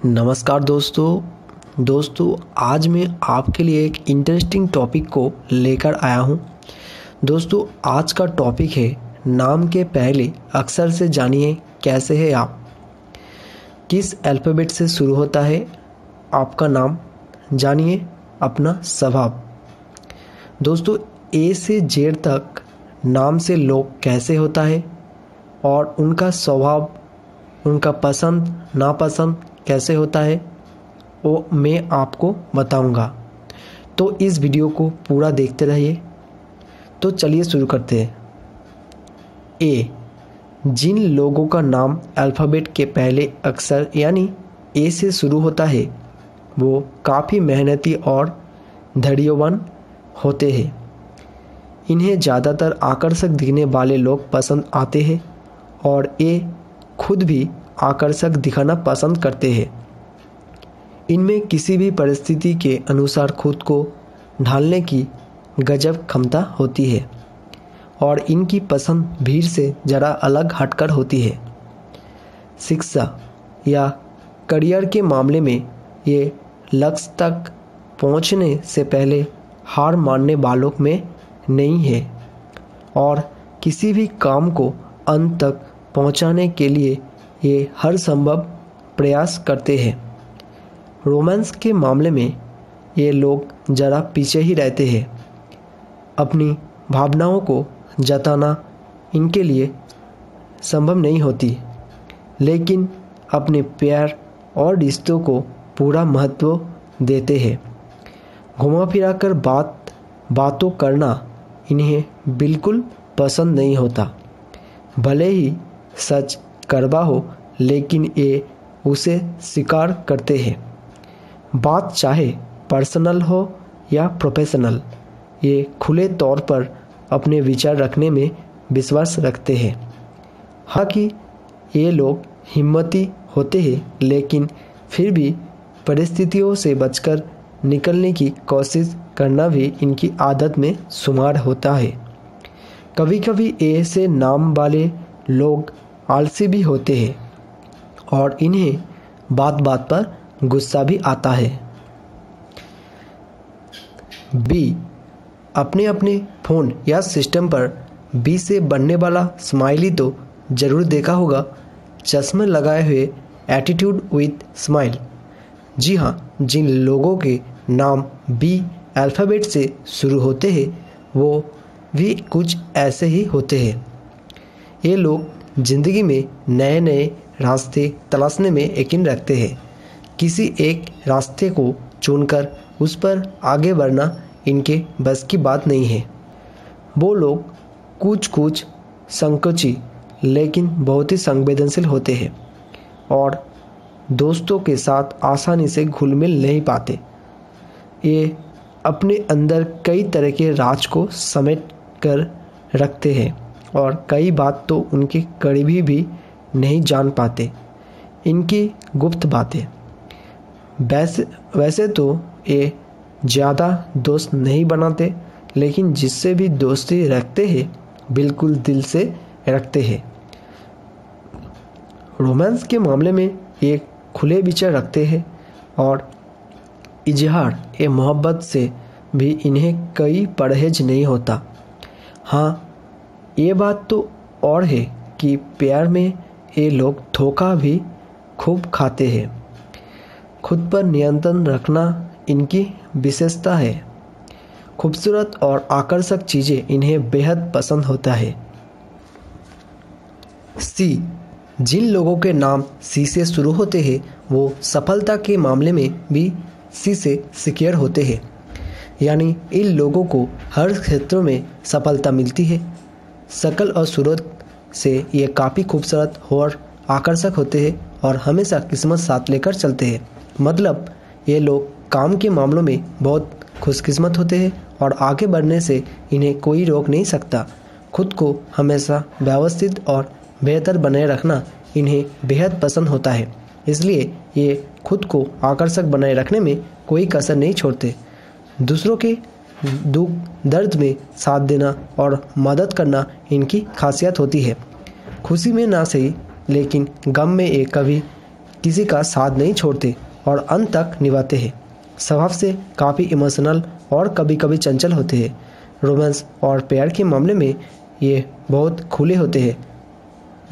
नमस्कार दोस्तों, आज मैं आपके लिए एक इंटरेस्टिंग टॉपिक को लेकर आया हूं। दोस्तों, आज का टॉपिक है नाम के पहले अक्षर से जानिए कैसे है आप। किस अल्फ़ाबेट से शुरू होता है आपका नाम, जानिए अपना स्वभाव। दोस्तों, ए से जेड तक नाम से लोग कैसे होता है और उनका स्वभाव, उनका पसंद नापसंद कैसे होता है वो मैं आपको बताऊंगा। तो इस वीडियो को पूरा देखते रहिए। तो चलिए शुरू करते हैं। ए, जिन लोगों का नाम अल्फ़ाबेट के पहले अक्षर यानी ए से शुरू होता है वो काफ़ी मेहनती और धैर्यवान होते हैं। इन्हें ज़्यादातर आकर्षक दिखने वाले लोग पसंद आते हैं और ये खुद भी आकर्षक दिखाना पसंद करते हैं। इनमें किसी भी परिस्थिति के अनुसार खुद को ढालने की गजब क्षमता होती है और इनकी पसंद भीड़ से ज़रा अलग हटकर होती है। शिक्षा या करियर के मामले में ये लक्ष्य तक पहुंचने से पहले हार मानने वालों में नहीं है और किसी भी काम को अंत तक पहुंचाने के लिए ये हर संभव प्रयास करते हैं। रोमांस के मामले में ये लोग ज़रा पीछे ही रहते हैं। अपनी भावनाओं को जताना इनके लिए संभव नहीं होती, लेकिन अपने प्यार और रिश्तों को पूरा महत्व देते हैं। घुमा फिरा कर बातों करना इन्हें बिल्कुल पसंद नहीं होता। भले ही सच कड़वा हो, लेकिन ये उसे स्वीकार करते हैं। बात चाहे पर्सनल हो या प्रोफेशनल, ये खुले तौर पर अपने विचार रखने में विश्वास रखते हैं। हालांकि ये लोग हिम्मती होते हैं, लेकिन फिर भी परिस्थितियों से बचकर निकलने की कोशिश करना भी इनकी आदत में शुमार होता है। कभी कभी ऐसे नाम वाले लोग आलसी भी होते हैं और इन्हें बात बात पर गुस्सा भी आता है। बी, अपने अपने फ़ोन या सिस्टम पर बी से बनने वाला स्माइली तो ज़रूर देखा होगा, चश्मे लगाए हुए एटीट्यूड विथ स्माइल। जी हाँ, जिन लोगों के नाम बी अल्फ़ाबेट से शुरू होते हैं वो भी कुछ ऐसे ही होते हैं। ये लोग ज़िंदगी में नए नए रास्ते तलाशने में यकीन रखते हैं। किसी एक रास्ते को चुनकर उस पर आगे बढ़ना इनके बस की बात नहीं है। वो लोग कुछ संकोची लेकिन बहुत ही संवेदनशील होते हैं और दोस्तों के साथ आसानी से घुल मिल नहीं पाते। ये अपने अंदर कई तरह के राज को समेट कर रखते हैं और कई बात तो उनके करीबी भी नहीं जान पाते, इनकी गुप्त बातें। वैसे तो ये ज़्यादा दोस्त नहीं बनाते, लेकिन जिससे भी दोस्ती रखते हैं बिल्कुल दिल से रखते हैं। रोमांस के मामले में ये खुले विचार रखते हैं और इजहार ए मोहब्बत से भी इन्हें कई परहेज नहीं होता। हाँ, ये बात तो और है कि प्यार में ये लोग धोखा भी खूब खाते हैं। खुद पर नियंत्रण रखना इनकी विशेषता है। खूबसूरत और आकर्षक चीज़ें इन्हें बेहद पसंद होता है। सी, जिन लोगों के नाम सी से शुरू होते हैं वो सफलता के मामले में भी सी से सिक्योर होते हैं। यानी इन लोगों को हर क्षेत्र में सफलता मिलती है। शक्ल और सूरत से ये काफ़ी खूबसूरत और आकर्षक होते हैं और हमेशा किस्मत साथ लेकर चलते हैं। मतलब ये लोग काम के मामलों में बहुत खुशकिस्मत होते हैं और आगे बढ़ने से इन्हें कोई रोक नहीं सकता। खुद को हमेशा व्यवस्थित और बेहतर बनाए रखना इन्हें बेहद पसंद होता है, इसलिए ये खुद को आकर्षक बनाए रखने में कोई कसर नहीं छोड़ते। दूसरों के दुख दर्द में साथ देना और मदद करना इनकी खासियत होती है। खुशी में ना सही लेकिन गम में ये कभी किसी का साथ नहीं छोड़ते और अंत तक निभाते हैं। स्वभाव से काफ़ी इमोशनल और कभी कभी चंचल होते हैं। रोमांस और प्यार के मामले में ये बहुत खुले होते हैं।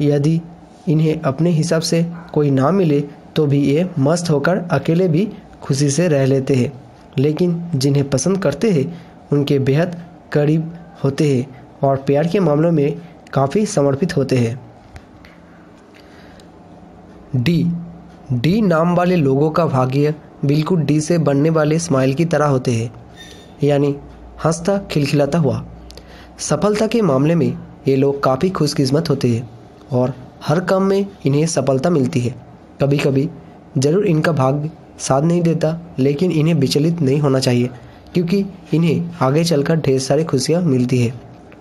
यदि इन्हें अपने हिसाब से कोई ना मिले तो भी ये मस्त होकर अकेले भी खुशी से रह लेते हैं, लेकिन जिन्हें पसंद करते हैं उनके बेहद करीब होते हैं और प्यार के मामलों में काफ़ी समर्पित होते हैं। डी नाम वाले लोगों का भाग्य बिल्कुल डी से बनने वाले स्माइल की तरह होते हैं, यानी हंसता खिलखिलाता हुआ। सफलता के मामले में ये लोग काफ़ी खुशकिस्मत होते हैं और हर काम में इन्हें सफलता मिलती है। कभी कभी ज़रूर इनका भाग्य साथ नहीं देता, लेकिन इन्हें विचलित नहीं होना चाहिए क्योंकि इन्हें आगे चलकर ढेर सारी खुशियाँ मिलती है।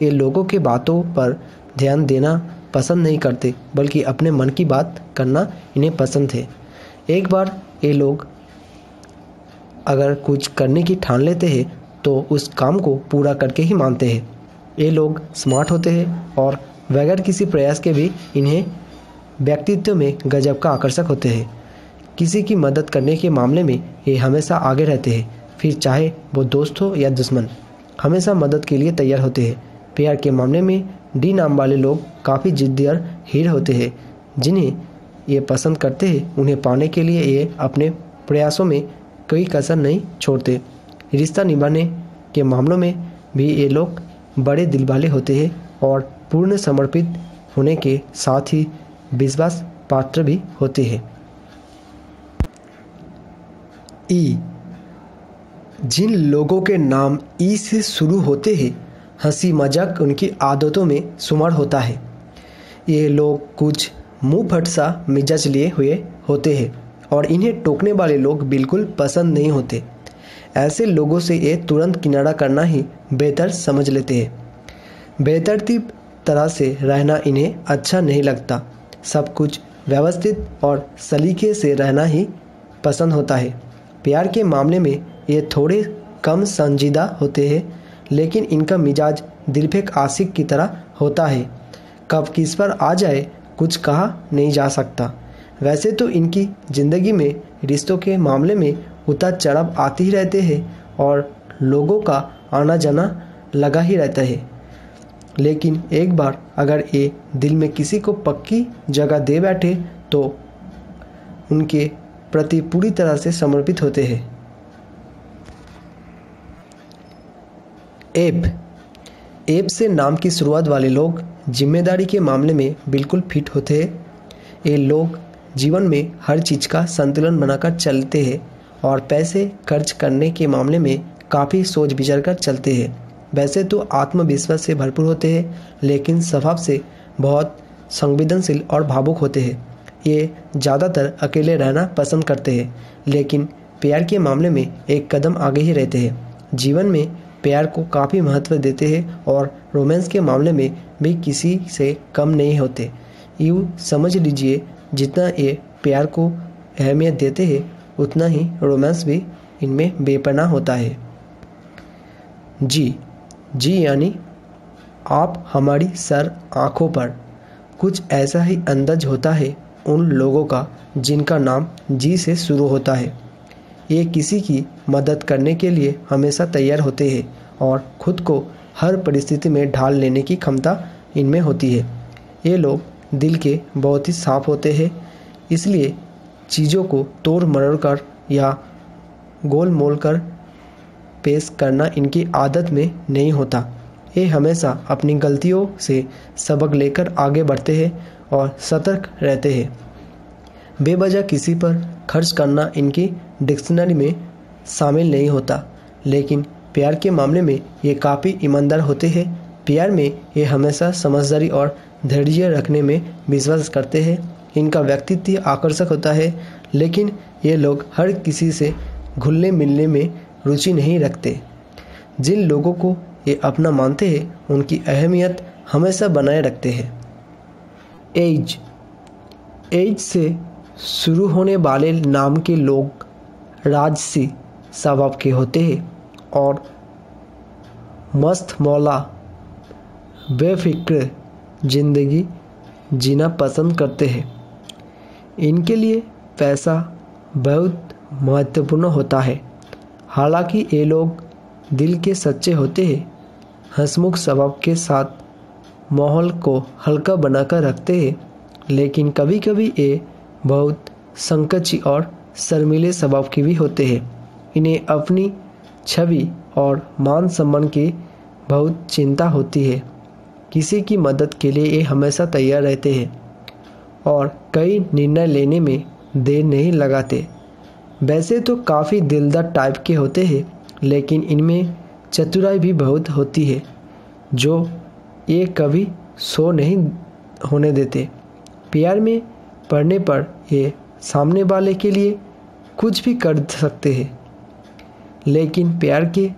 ये लोगों के बातों पर ध्यान देना पसंद नहीं करते, बल्कि अपने मन की बात करना इन्हें पसंद है। एक बार ये लोग अगर कुछ करने की ठान लेते हैं तो उस काम को पूरा करके ही मानते हैं। ये लोग स्मार्ट होते हैं और बगैर किसी प्रयास के भी इन्हें व्यक्तित्व में गजब का आकर्षक होते हैं। किसी की मदद करने के मामले में ये हमेशा आगे रहते हैं, फिर चाहे वो दोस्त हो या दुश्मन, हमेशा मदद के लिए तैयार होते हैं। प्यार के मामले में डी नाम वाले लोग काफ़ी जिद्दी और हीर होते हैं। जिन्हें ये पसंद करते हैं उन्हें पाने के लिए ये अपने प्रयासों में कोई कसर नहीं छोड़ते। रिश्ता निभाने के मामलों में भी ये लोग बड़े दिल वाले होते हैं और पूर्ण समर्पित होने के साथ ही विश्वास पात्र भी होते हैं। ई, जिन लोगों के नाम ई से शुरू होते हैं हंसी मजाक उनकी आदतों में शुमार होता है। ये लोग कुछ मुंह फट सा मिजाज लिए हुए होते हैं और इन्हें टोकने वाले लोग बिल्कुल पसंद नहीं होते। ऐसे लोगों से ये तुरंत किनारा करना ही बेहतर समझ लेते हैं। बेतरतीब तरह से रहना इन्हें अच्छा नहीं लगता। सब कुछ व्यवस्थित और सलीके से रहना ही पसंद होता है। प्यार के मामले में ये थोड़े कम संजीदा होते हैं, लेकिन इनका मिजाज दिलफेक आशिक की तरह होता है। कब किस पर आ जाए कुछ कहा नहीं जा सकता। वैसे तो इनकी ज़िंदगी में रिश्तों के मामले में उतार चढ़ाव आते ही रहते हैं और लोगों का आना जाना लगा ही रहता है, लेकिन एक बार अगर ये दिल में किसी को पक्की जगह दे बैठे तो उनके प्रति पूरी तरह से समर्पित होते हैं। एप से नाम की शुरुआत वाले लोग जिम्मेदारी के मामले में बिल्कुल फिट होते हैं। ये लोग जीवन में हर चीज़ का संतुलन बनाकर चलते हैं और पैसे खर्च करने के मामले में काफ़ी सोच विचार कर चलते हैं। वैसे तो आत्मविश्वास से भरपूर होते हैं, लेकिन स्वभाव से बहुत संवेदनशील और भावुक होते हैं। ये ज़्यादातर अकेले रहना पसंद करते हैं, लेकिन प्यार के मामले में एक कदम आगे ही रहते हैं। जीवन में प्यार को काफ़ी महत्व देते हैं और रोमांस के मामले में भी किसी से कम नहीं होते। यूँ समझ लीजिए, जितना ये प्यार को अहमियत देते हैं उतना ही रोमांस भी इनमें बेपनाह होता है। जी यानी आप हमारी सर आँखों पर, कुछ ऐसा ही अंदाज होता है उन लोगों का जिनका नाम जी से शुरू होता है। ये किसी की मदद करने के लिए हमेशा तैयार होते हैं और खुद को हर परिस्थिति में ढाल लेने की क्षमता इनमें होती है। ये लोग दिल के बहुत ही साफ होते हैं, इसलिए चीज़ों को तोड़ मरोड़ कर या गोल मोल कर पेश करना इनकी आदत में नहीं होता। ये हमेशा अपनी गलतियों से सबक लेकर आगे बढ़ते हैं और सतर्क रहते हैं। बेवजह किसी पर खर्च करना इनकी डिक्शनरी में शामिल नहीं होता, लेकिन प्यार के मामले में ये काफ़ी ईमानदार होते हैं। प्यार में ये हमेशा समझदारी और धैर्य रखने में विश्वास करते हैं। इनका व्यक्तित्व आकर्षक होता है, लेकिन ये लोग हर किसी से घुलने मिलने में रुचि नहीं रखते। जिन लोगों को ये अपना मानते हैं उनकी अहमियत हमेशा बनाए रखते हैं। एज से शुरू होने वाले नाम के लोग राजसी स्वभाव के होते हैं और मस्त मौला बेफिक्र ज़िंदगी जीना पसंद करते हैं। इनके लिए पैसा बहुत महत्वपूर्ण होता है। हालांकि ये लोग दिल के सच्चे होते हैं, हंसमुख स्वभाव के साथ माहौल को हल्का बनाकर रखते हैं, लेकिन कभी कभी ये बहुत संकोची और शर्मीले स्वभाव के भी होते हैं। इन्हें अपनी छवि और मान सम्मान की बहुत चिंता होती है। किसी की मदद के लिए ये हमेशा तैयार रहते हैं और कई निर्णय लेने में देर नहीं लगाते। वैसे तो काफ़ी दिलदार टाइप के होते हैं, लेकिन इनमें चतुराई भी बहुत होती है जो ये कभी शो नहीं होने देते। प्यार में पड़ने पर ये सामने वाले के लिए कुछ भी कर सकते हैं, लेकिन प्यार के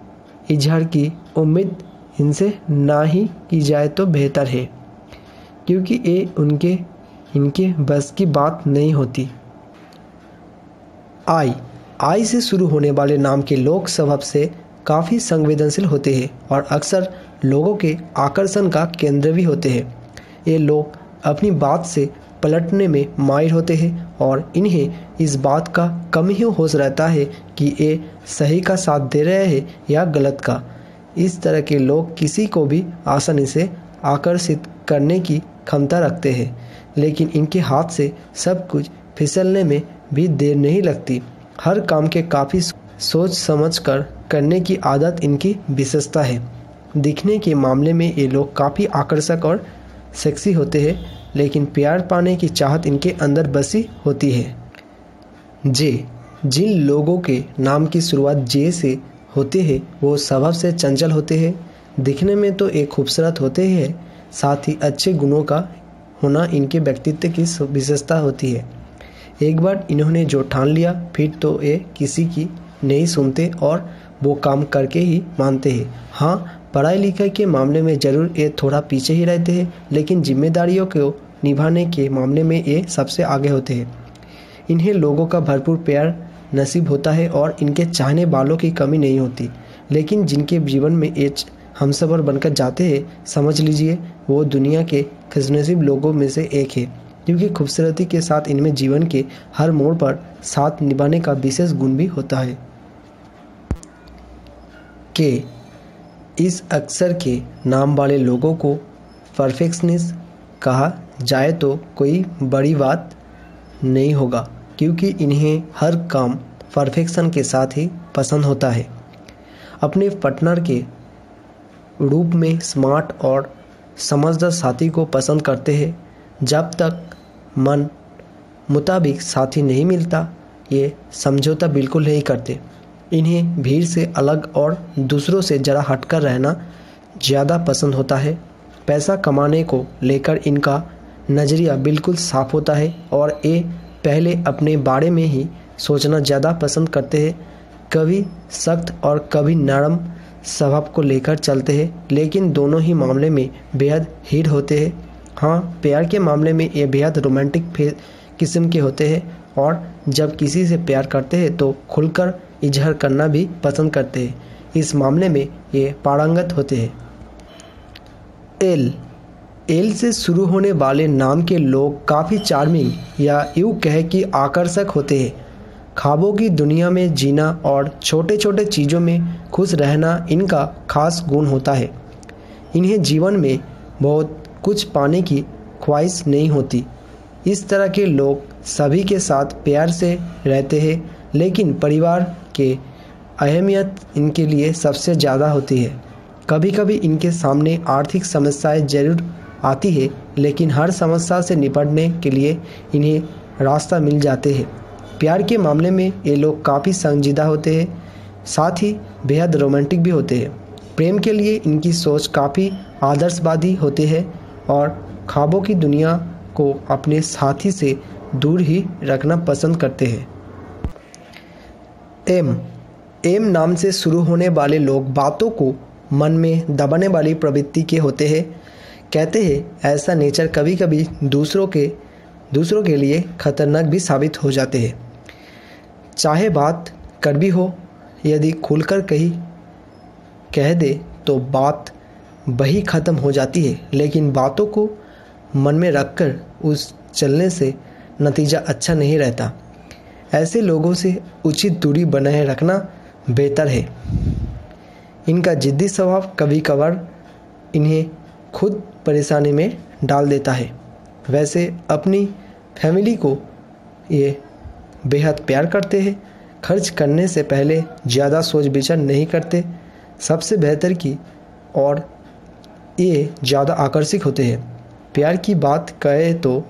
इजहार की उम्मीद इनसे ना ही की जाए तो बेहतर है, क्योंकि ये इनके बस की बात नहीं होती। आई से शुरू होने वाले नाम के लोग स्वभाव से काफ़ी संवेदनशील होते हैं और अक्सर लोगों के आकर्षण का केंद्र भी होते हैं। ये लोग अपनी बात से पलटने में माहिर होते हैं और इन्हें इस बात का कम ही होश रहता है कि ये सही का साथ दे रहे हैं या गलत का। इस तरह के लोग किसी को भी आसानी से आकर्षित करने की क्षमता रखते हैं, लेकिन इनके हाथ से सब कुछ फिसलने में भी देर नहीं लगती। हर काम के काफ़ी सोच समझ कर करने की आदत इनकी विशेषता है। दिखने के मामले में ये लोग काफ़ी आकर्षक और सेक्सी होते हैं, लेकिन प्यार पाने की चाहत इनके अंदर बसी होती है। जिन लोगों के नाम की शुरुआत जे से होते हैं वो स्वभाव से चंचल होते हैं। दिखने में तो एक खूबसूरत होते हैं, साथ ही अच्छे गुणों का होना इनके व्यक्तित्व की विशेषता होती है। एक बार इन्होंने जो ठान लिया फिर तो ये किसी की नहीं सुनते और वो काम करके ही मानते हैं। हाँ, पढ़ाई लिखाई के मामले में ज़रूर ये थोड़ा पीछे ही रहते हैं, लेकिन जिम्मेदारियों को निभाने के मामले में ये सबसे आगे होते हैं। इन्हें लोगों का भरपूर प्यार नसीब होता है और इनके चाहने वालों की कमी नहीं होती, लेकिन जिनके जीवन में ये हमसफ़र बनकर जाते हैं, समझ लीजिए वो दुनिया के खुशनसीब लोगों में से एक है, क्योंकि खूबसूरती के साथ इनमें जीवन के हर मोड़ पर साथ निभाने का विशेष गुण भी होता है। इस अक्षर के नाम वाले लोगों को परफेक्शनिस्ट कहा जाए तो कोई बड़ी बात नहीं होगा, क्योंकि इन्हें हर काम परफेक्शन के साथ ही पसंद होता है। अपने पार्टनर के रूप में स्मार्ट और समझदार साथी को पसंद करते हैं। जब तक मन मुताबिक साथी नहीं मिलता ये समझौता बिल्कुल नहीं करते। इन्हें भीड़ से अलग और दूसरों से ज़रा हटकर रहना ज़्यादा पसंद होता है। पैसा कमाने को लेकर इनका नज़रिया बिल्कुल साफ होता है और ये पहले अपने बारे में ही सोचना ज़्यादा पसंद करते हैं। कभी सख्त और कभी नरम स्वभाव को लेकर चलते हैं, लेकिन दोनों ही मामले में बेहद हिट होते हैं। हाँ, प्यार के मामले में ये बेहद रोमांटिक किस्म के होते हैं और जब किसी से प्यार करते हैं तो खुलकर इजहार करना भी पसंद करते हैं। इस मामले में ये पारंगत होते हैं। एल से शुरू होने वाले नाम के लोग काफ़ी चार्मिंग या यूँ कहे कि आकर्षक होते हैं। ख्वाबों की दुनिया में जीना और छोटे छोटे चीज़ों में खुश रहना इनका खास गुण होता है। इन्हें जीवन में बहुत कुछ पाने की ख्वाहिश नहीं होती। इस तरह के लोग सभी के साथ प्यार से रहते हैं, लेकिन परिवार के अहमियत इनके लिए सबसे ज़्यादा होती है। कभी कभी इनके सामने आर्थिक समस्याएं जरूर आती है, लेकिन हर समस्या से निपटने के लिए इन्हें रास्ता मिल जाते हैं। प्यार के मामले में ये लोग काफ़ी संजीदा होते हैं, साथ ही बेहद रोमांटिक भी होते हैं। प्रेम के लिए इनकी सोच काफ़ी आदर्शवादी होती है और ख्वाबों की दुनिया को अपने साथी से दूर ही रखना पसंद करते हैं। एम नाम से शुरू होने वाले लोग बातों को मन में दबाने वाली प्रवृत्ति के होते हैं। कहते हैं ऐसा नेचर कभी कभी दूसरों के लिए खतरनाक भी साबित हो जाते हैं। चाहे बात कड़वी हो, यदि खुलकर कह दे तो बात वही ख़त्म हो जाती है, लेकिन बातों को मन में रखकर उस चलने से नतीजा अच्छा नहीं रहता। ऐसे लोगों से उचित दूरी बनाए रखना बेहतर है। इनका जिद्दी स्वभाव कभी कभार इन्हें खुद परेशानी में डाल देता है। वैसे अपनी फैमिली को ये बेहद प्यार करते हैं। खर्च करने से पहले ज़्यादा सोच विचार नहीं करते। सबसे बेहतर की और ये ज़्यादा आकर्षक होते हैं। प्यार की बात कहे तो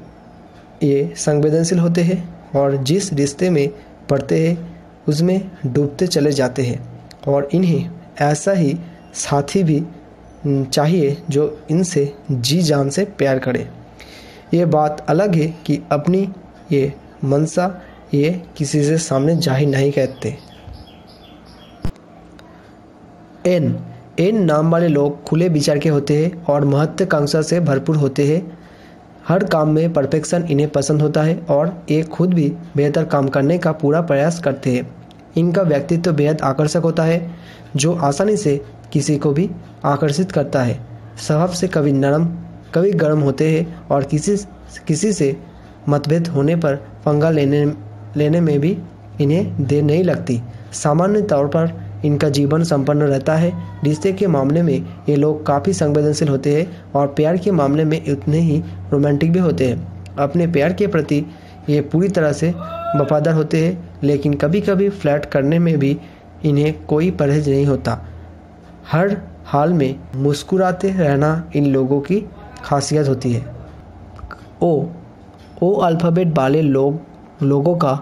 ये संवेदनशील होते हैं और जिस रिश्ते में पड़ते हैं उसमें डूबते चले जाते हैं और इन्हें ऐसा ही साथी भी चाहिए जो इनसे जी जान से प्यार करे। ये बात अलग है कि अपनी ये मनसा ये किसी से सामने जाहिर नहीं करते। एन नाम वाले लोग खुले विचार के होते हैं और महत्वाकांक्षा से भरपूर होते हैं। हर काम में परफेक्शन इन्हें पसंद होता है और ये खुद भी बेहतर काम करने का पूरा प्रयास करते हैं। इनका व्यक्तित्व बेहद आकर्षक होता है जो आसानी से किसी को भी आकर्षित करता है। स्वभाव से कभी नरम कभी गर्म होते हैं और किसी से मतभेद होने पर पंगा लेने में भी इन्हें देर नहीं लगती। सामान्य तौर पर इनका जीवन संपन्न रहता है। रिश्ते के मामले में ये लोग काफ़ी संवेदनशील होते हैं और प्यार के मामले में उतने ही रोमांटिक भी होते हैं। अपने प्यार के प्रति ये पूरी तरह से वफादार होते हैं, लेकिन कभी कभी फ्लर्ट करने में भी इन्हें कोई परहेज नहीं होता। हर हाल में मुस्कुराते रहना इन लोगों की खासियत होती है। ओ अल्फ़ाबेट वाले लोगों का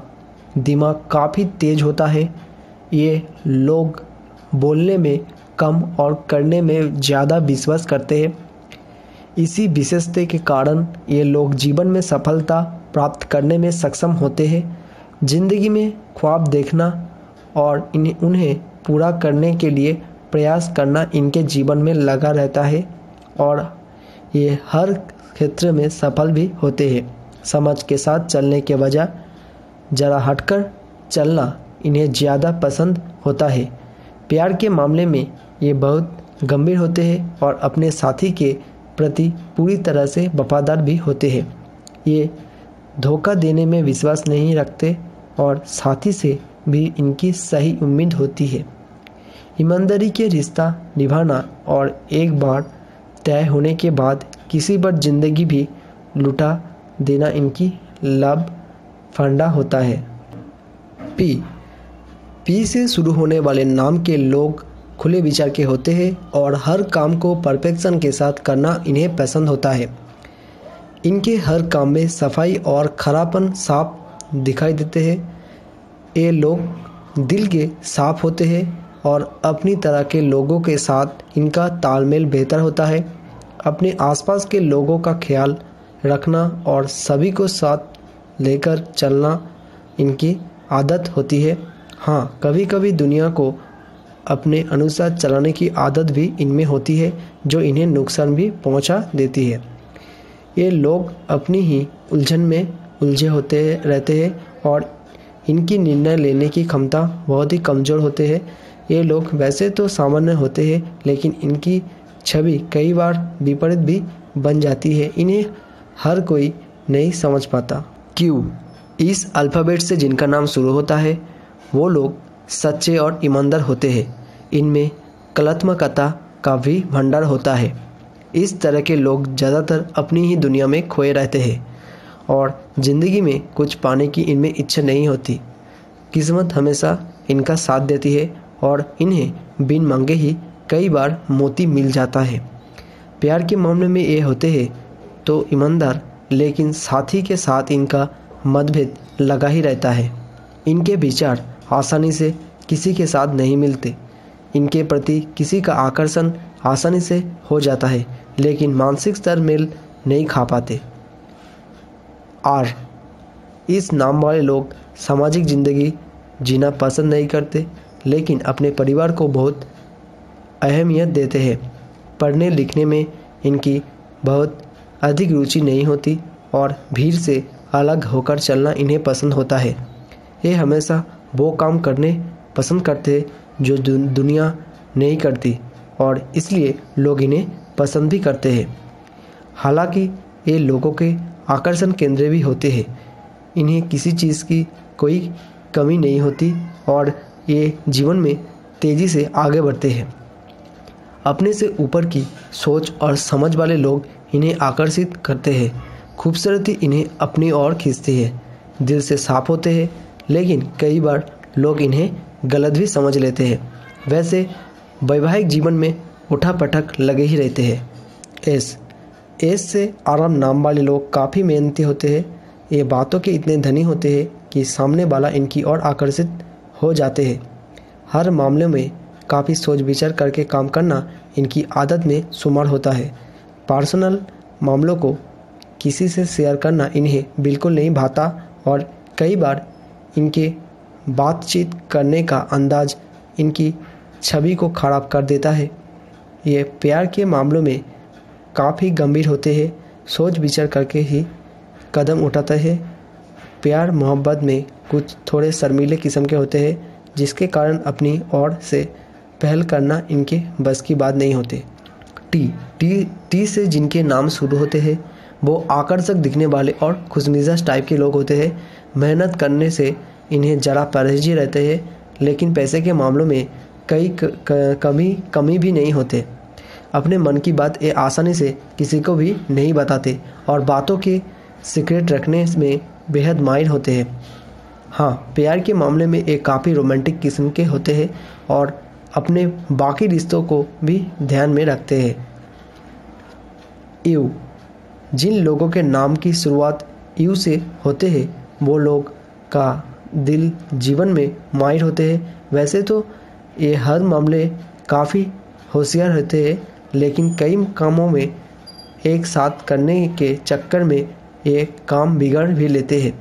दिमाग काफ़ी तेज होता है। ये लोग बोलने में कम और करने में ज़्यादा विश्वास करते हैं। इसी विशेषता के कारण ये लोग जीवन में सफलता प्राप्त करने में सक्षम होते हैं। ज़िंदगी में ख्वाब देखना और उन्हें पूरा करने के लिए प्रयास करना इनके जीवन में लगा रहता है और ये हर क्षेत्र में सफल भी होते हैं। समझ के साथ चलने के बजाय ज़रा हटकर चलना इन्हें ज़्यादा पसंद होता है। प्यार के मामले में ये बहुत गंभीर होते हैं और अपने साथी के प्रति पूरी तरह से वफादार भी होते हैं। ये धोखा देने में विश्वास नहीं रखते और साथी से भी इनकी सही उम्मीद होती है। ईमानदारी के रिश्ता निभाना और एक बार तय होने के बाद किसी पर ज़िंदगी भी लुटा देना इनकी लाभ फंडा होता है। पी से शुरू होने वाले नाम के लोग खुले विचार के होते हैं और हर काम को परफेक्शन के साथ करना इन्हें पसंद होता है। इनके हर काम में सफाई और खरापन साफ दिखाई देते हैं। ये लोग दिल के साफ होते हैं और अपनी तरह के लोगों के साथ इनका तालमेल बेहतर होता है। अपने आसपास के लोगों का ख्याल रखना और सभी को साथ लेकर चलना इनकी आदत होती है। हाँ, कभी कभी दुनिया को अपने अनुसार चलाने की आदत भी इनमें होती है जो इन्हें नुकसान भी पहुंचा देती है। ये लोग अपनी ही उलझन में उलझे रहते हैं और इनकी निर्णय लेने की क्षमता बहुत ही कमज़ोर होते हैं। ये लोग वैसे तो सामान्य होते हैं, लेकिन इनकी छवि कई बार विपरीत भी बन जाती है। इन्हें हर कोई नहीं समझ पाता। क्यों? इस अल्फ़ाबेट से जिनका नाम शुरू होता है वो लोग सच्चे और ईमानदार होते हैं। इनमें कलात्मकता का भी भंडार होता है। इस तरह के लोग ज़्यादातर अपनी ही दुनिया में खोए रहते हैं और ज़िंदगी में कुछ पाने की इनमें इच्छा नहीं होती। किस्मत हमेशा इनका साथ देती है और इन्हें बिन मांगे ही कई बार मोती मिल जाता है। प्यार के मामले में ये होते हैं तो ईमानदार, लेकिन साथी के साथ इनका मतभेद लगा ही रहता है। इनके विचार आसानी से किसी के साथ नहीं मिलते। इनके प्रति किसी का आकर्षण आसानी से हो जाता है, लेकिन मानसिक स्तर मेल नहीं खा पाते। इस नाम वाले लोग सामाजिक ज़िंदगी जीना पसंद नहीं करते, लेकिन अपने परिवार को बहुत अहमियत देते हैं। पढ़ने लिखने में इनकी बहुत अधिक रुचि नहीं होती और भीड़ से अलग होकर चलना इन्हें पसंद होता है। ये हमेशा वो काम करने पसंद करते हैं जो दुनिया नहीं करती। और इसलिए लोग इन्हें पसंद भी करते हैं। हालांकि ये लोगों के आकर्षण केंद्र भी होते हैं। इन्हें किसी चीज़ की कोई कमी नहीं होती और ये जीवन में तेज़ी से आगे बढ़ते हैं। अपने से ऊपर की सोच और समझ वाले लोग इन्हें आकर्षित करते हैं। खूबसूरती इन्हें अपनी ओर खींचती है। दिल से साफ होते हैं, लेकिन कई बार लोग इन्हें गलत भी समझ लेते हैं। वैसे वैवाहिक जीवन में उठापटक लगे ही रहते हैं। एस से आराम नाम वाले लोग काफ़ी मेहनती होते हैं। ये बातों के इतने धनी होते हैं कि सामने वाला इनकी ओर आकर्षित हो जाते हैं। हर मामले में काफ़ी सोच विचार करके काम करना इनकी आदत में शुमार होता है। पर्सनल मामलों को किसी से शेयर करना इन्हें बिल्कुल नहीं भाता और कई बार इनके बातचीत करने का अंदाज इनकी छवि को खराब कर देता है। ये प्यार के मामलों में काफ़ी गंभीर होते हैं, सोच विचार करके ही कदम उठाते हैं। प्यार मोहब्बत में कुछ थोड़े शर्मीले किस्म के होते हैं, जिसके कारण अपनी ओर से पहल करना इनके बस की बात नहीं होते। टी से जिनके नाम शुरू होते हैं वो आकर्षक दिखने वाले और खुशमिजाज टाइप के लोग होते हैं। मेहनत करने से इन्हें जरा परहेजी रहते हैं, लेकिन पैसे के मामलों में कई कमी भी नहीं होते। अपने मन की बात ये आसानी से किसी को भी नहीं बताते और बातों के सीक्रेट रखने में बेहद माहिर होते हैं। हाँ, प्यार के मामले में ये काफ़ी रोमांटिक किस्म के होते हैं और अपने बाकी रिश्तों को भी ध्यान में रखते हैं। यू, जिन लोगों के नाम की शुरुआत यू से होते हैं वो लोग का दिल जीवन में माहिर होते हैं। वैसे तो ये हर मामले काफ़ी होशियार होते हैं, लेकिन कई कामों में एक साथ करने के चक्कर में ये काम बिगड़ भी लेते हैं।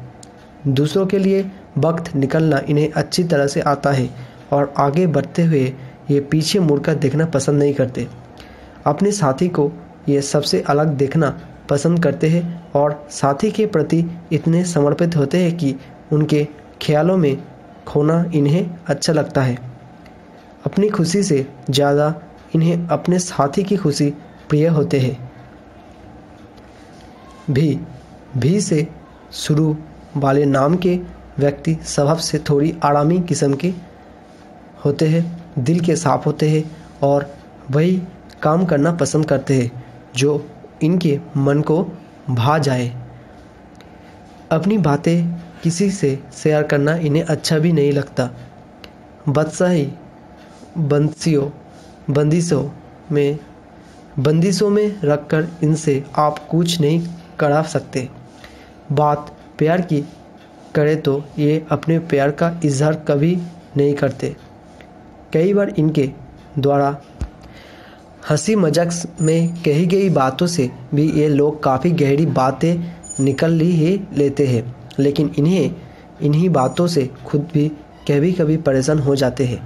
दूसरों के लिए वक्त निकलना इन्हें अच्छी तरह से आता है और आगे बढ़ते हुए ये पीछे मुड़कर देखना पसंद नहीं करते। अपने साथी को ये सबसे अलग देखना पसंद करते हैं और साथी के प्रति इतने समर्पित होते हैं कि उनके ख्यालों में खोना इन्हें अच्छा लगता है। अपनी खुशी से ज़्यादा इन्हें अपने साथी की खुशी प्रिय होते हैं। भी से शुरू वाले नाम के व्यक्ति स्वभाव से थोड़ी आरामी किस्म के होते हैं, दिल के साफ होते हैं और वही काम करना पसंद करते हैं जो इनके मन को भा जाए। अपनी बातें किसी से शेयर करना इन्हें अच्छा भी नहीं लगता। बादशाही बंदिशों में रखकर इनसे आप कुछ नहीं करा सकते। बात प्यार की करे तो ये अपने प्यार का इजहार कभी नहीं करते। कई बार इनके द्वारा हंसी मजाक में कही गई बातों से भी ये लोग काफ़ी गहरी बातें निकल ही लेते हैं, लेकिन इन्हीं बातों से खुद भी कभी परेशान हो जाते हैं।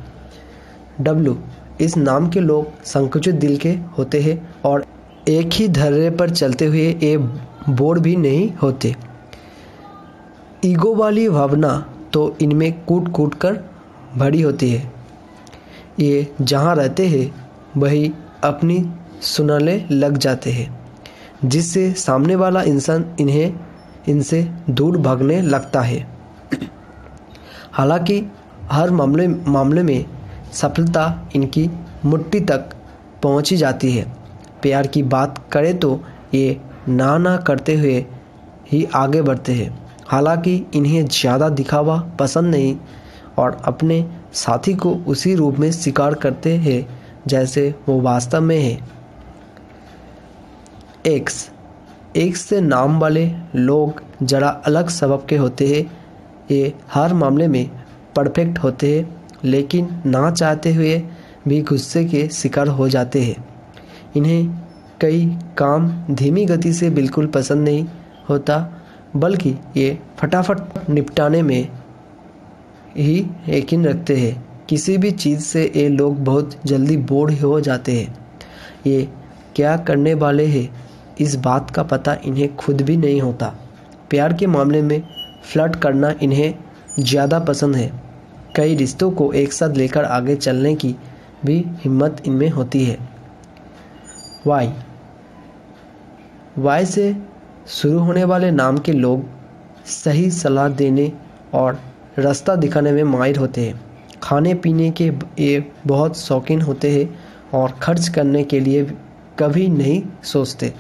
डब्लू, इस नाम के लोग संकुचित दिल के होते हैं और एक ही धर्रे पर चलते हुए ये बोर भी नहीं होते। ईगो वाली भावना तो इनमें कूट कर भरी होती है। ये जहाँ रहते हैं वही अपनी सुनाने लग जाते हैं, जिससे सामने वाला इंसान इनसे दूर भागने लगता है। हालांकि हर मामले में सफलता इनकी मुट्ठी तक पहुंची जाती है। प्यार की बात करें तो ये ना करते हुए ही आगे बढ़ते हैं। हालांकि इन्हें ज़्यादा दिखावा पसंद नहीं और अपने साथी को उसी रूप में स्वीकार करते हैं जैसे वो वास्तव में है। एक्स से नाम वाले लोग जरा अलग स्वभाव के होते हैं। ये हर मामले में परफेक्ट होते हैं, लेकिन ना चाहते हुए भी गुस्से के शिकार हो जाते हैं। इन्हें कई काम धीमी गति से बिल्कुल पसंद नहीं होता, बल्कि ये फटाफट निपटाने में ही यकीन रखते हैं। किसी भी चीज़ से ये लोग बहुत जल्दी बोर हो जाते हैं। ये क्या करने वाले हैं इस बात का पता इन्हें खुद भी नहीं होता। प्यार के मामले में फ्लर्ट करना इन्हें ज़्यादा पसंद है। कई रिश्तों को एक साथ लेकर आगे चलने की भी हिम्मत इनमें होती है। वाई से शुरू होने वाले नाम के लोग सही सलाह देने और रास्ता दिखाने में माहिर होते हैं। खाने पीने के ये बहुत शौकीन होते हैं और खर्च करने के लिए कभी नहीं सोचते।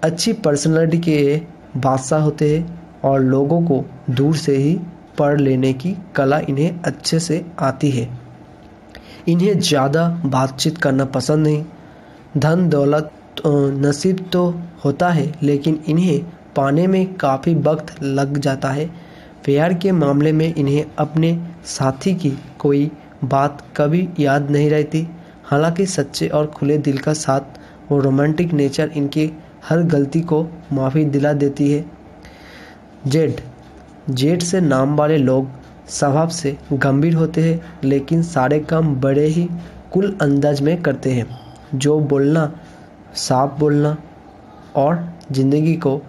अच्छी पर्सनालिटी के ये बादशाह होते हैं और लोगों को दूर से ही पढ़ लेने की कला इन्हें अच्छे से आती है। इन्हें ज़्यादा बातचीत करना पसंद नहीं। धन दौलत नसीब तो होता है, लेकिन इन्हें पाने में काफ़ी वक्त लग जाता है। प्यार के मामले में इन्हें अपने साथी की कोई बात कभी याद नहीं रहती। हालांकि सच्चे और खुले दिल का साथ और रोमांटिक नेचर इनकी हर गलती को माफ़ी दिला देती है। जेड से नाम वाले लोग स्वभाव से गंभीर होते हैं, लेकिन सारे काम बड़े ही कुल अंदाज में करते हैं। जो बोलना, साफ बोलना और ज़िंदगी को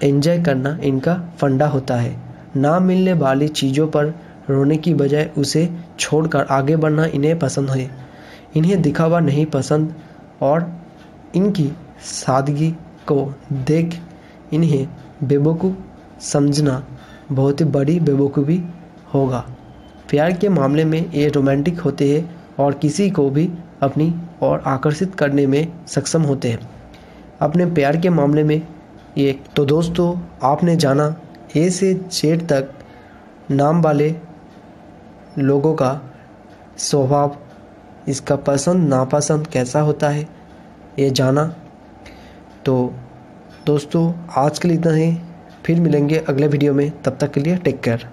एंजॉय करना इनका फंडा होता है। ना मिलने वाली चीज़ों पर रोने की बजाय उसे छोड़कर आगे बढ़ना इन्हें पसंद है। इन्हें दिखावा नहीं पसंद और इनकी सादगी को देख इन्हें बेवकूफ़ समझना बहुत ही बड़ी बेवकूफ़ी होगा। प्यार के मामले में ये रोमांटिक होते हैं और किसी को भी अपनी ओर आकर्षित करने में सक्षम होते हैं। अपने प्यार के मामले में ये तो दोस्तों आपने जाना ए से जेड तक नाम वाले लोगों का स्वभाव, इसका पसंद नापसंद कैसा होता है ये जाना। तो दोस्तों आज के लिए इतना ही, फिर मिलेंगे अगले वीडियो में। तब तक के लिए टेक केयर।